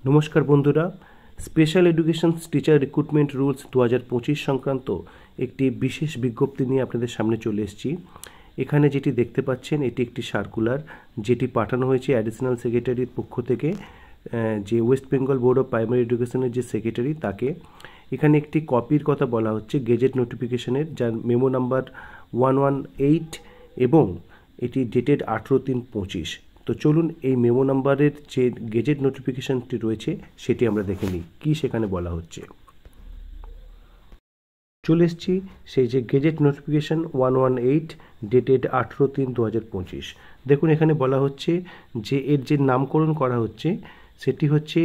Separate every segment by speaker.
Speaker 1: নমস্কার বন্ধুরা, special education teacher recruitment rules 2025 সংক্রান্ত একটি বিশেষ বিজ্ঞপ্তি নিয়ে আপনাদের সামনে চলে এসেছি। এখানে যেটি দেখতে পাচ্ছেন এটি একটি সার্কুলার, যেটি পাঠানো হয়েছে অ্যাডিশনাল সেক্রেটারির পক্ষ থেকে, যে West Bengal board of primary এডুকেশনের যে সেক্রেটারি তাকে। এখানে একটি কপির কথা বলা হচ্ছে গেজেট নোটিফিকেশনের, যার মেমো নাম্বার 118 এবং এটি ডেটেড 18/3/25। তো চলুন এই মেমো নাম্বারের যে গেজেট নোটিফিকেশনটি রয়েছে সেটি আমরা দেখে নিই কী সেখানে বলা হচ্ছে। চলে এসেছি সেই যে গেজেট নোটিফিকেশন 118 ডেটেড 18/3/2025। দেখুন এখানে বলা হচ্ছে যে এর যে নামকরণ করা হচ্ছে সেটি হচ্ছে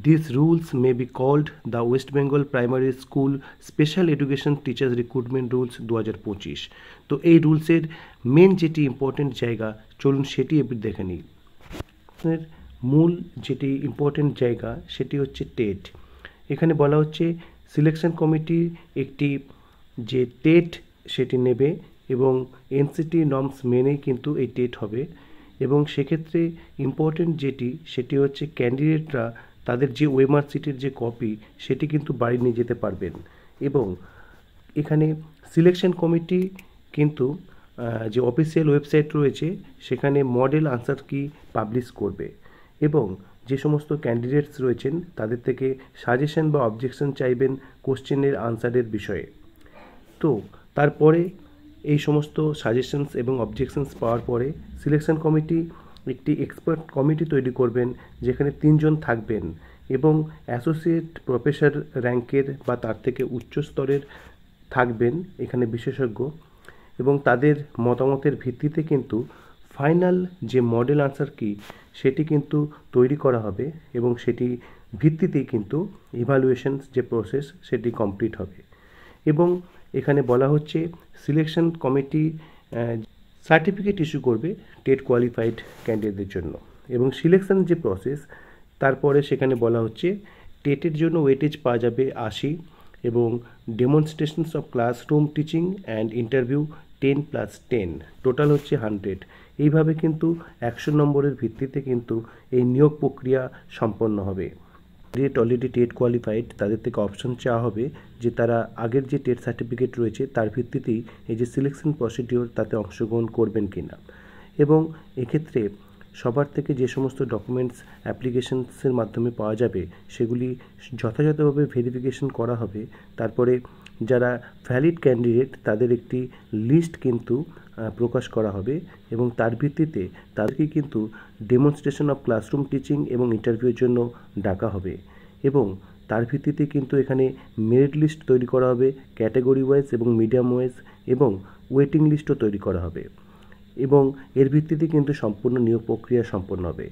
Speaker 1: this rules may be called the West Bengal primary school special education teachers recruitment rules 2025। তো এই রুলসের মেন যেটি ইম্পর্টেন্ট জায়গা, চলুন সেটি এবার দেখে নিই। মূল যেটি ইম্পর্টেন্ট জায়গা সেটি হচ্ছে টেট। এখানে বলা হচ্ছে সিলেকশন কমিটি একটি যে টেট সেটি নেবে এবং এনসিটি নর্মস মেনেই কিন্তু এই টেট হবে। এবং সেক্ষেত্রে ইম্পর্টেন্ট যেটি সেটি হচ্ছে ক্যান্ডিডেটরা তাদের যে ওএমআর সিটের যে কপি সেটি কিন্তু বাড়ি নিয়ে যেতে পারবেন। এবং এখানে সিলেকশন কমিটি কিন্তু যে অফিসিয়াল ওয়েবসাইট রয়েছে সেখানে মডেল আনসার কি পাবলিশ করবে এবং যে সমস্ত ক্যান্ডিডেটস রয়েছেন তাদের থেকে সাজেশন বা অবজেকশন চাইবেন কোশ্চেনের আনসারের বিষয়ে। তো তারপরে এই সমস্ত সাজেশনস এবং অবজেকশনস পাওয়ার পরে সিলেকশন কমিটি একটি এক্সপার্ট কমিটি তৈরি করবেন, যেখানে 3 জন থাকবেন এবং অ্যাসোসিয়েট প্রফেসর র্যাঙ্কের বা তার থেকে উচ্চ স্তরের থাকবেন এখানে বিশেষজ্ঞ। এবং তাদের মতামতের ভিত্তিতে কিন্তু ফাইনাল যে মডেল আনসার কি সেটি কিন্তু তৈরি করা হবে এবং সেটি ভিত্তিতেই কিন্তু ইভ্যালুয়েশন যে প্রসেস সেটি কমপ্লিট হবে। এবং এখানে বলা হচ্ছে সিলেকশন কমিটি সার্টিফিকেট ইস্যু করবে টেট কোয়ালিফাইড ক্যান্ডিডেটদের জন্য। এবং সিলেকশন যে প্রসেস তারপরে সেখানে বলা হচ্ছে টেটের জন্য ওয়েটেজ পাওয়া যাবে 80 এবং demonstrations of classroom teaching and interview 10+10, total হচ্ছে 100। এইভাবে কিন্তু 100 নম্বরের ভিত্তিতে কিন্তু এই নিয়োগ প্রক্রিয়া সম্পন্ন হবে। অলরেডি টেট কোয়ালিফাইড তাদের থেকে অপশন চাওয়া হবে যে তারা আগের যে টেট সার্টিফিকেট রয়েছে তার ভিত্তিতেই এই যে সিলেকশন প্রসিডিওর তাতে অংশগ্রহণ করবেন কিনা। এবং এক্ষেত্রে সবার থেকে যে সমস্ত ডকুমেন্টস অ্যাপ্লিকেশনসের মাধ্যমে পাওয়া যাবে সেগুলি যথাযথভাবে ভেরিফিকেশন করা হবে। তারপরে যারা ভ্যালিড ক্যান্ডিডেট তাদের একটি লিস্ট কিন্তু প্রকাশ করা হবে এবং তার ভিত্তিতে তাদেরকে কিন্তু ডেমনস্ট্রেশন অফ ক্লাসরুম টিচিং এবং ইন্টারভিউর জন্য ডাকা হবে। এবং তার ভিত্তিতে কিন্তু এখানে মেরিট লিস্ট তৈরি করা হবে ক্যাটাগরি ওয়াইজ এবং মিডিয়াম ওয়াইজ, এবং ওয়েটিং লিস্টও তৈরি করা হবে। এবং এর ভিত্তিতে কিন্তু সম্পূর্ণ নিয়োগ প্রক্রিয়া সম্পন্ন হবে।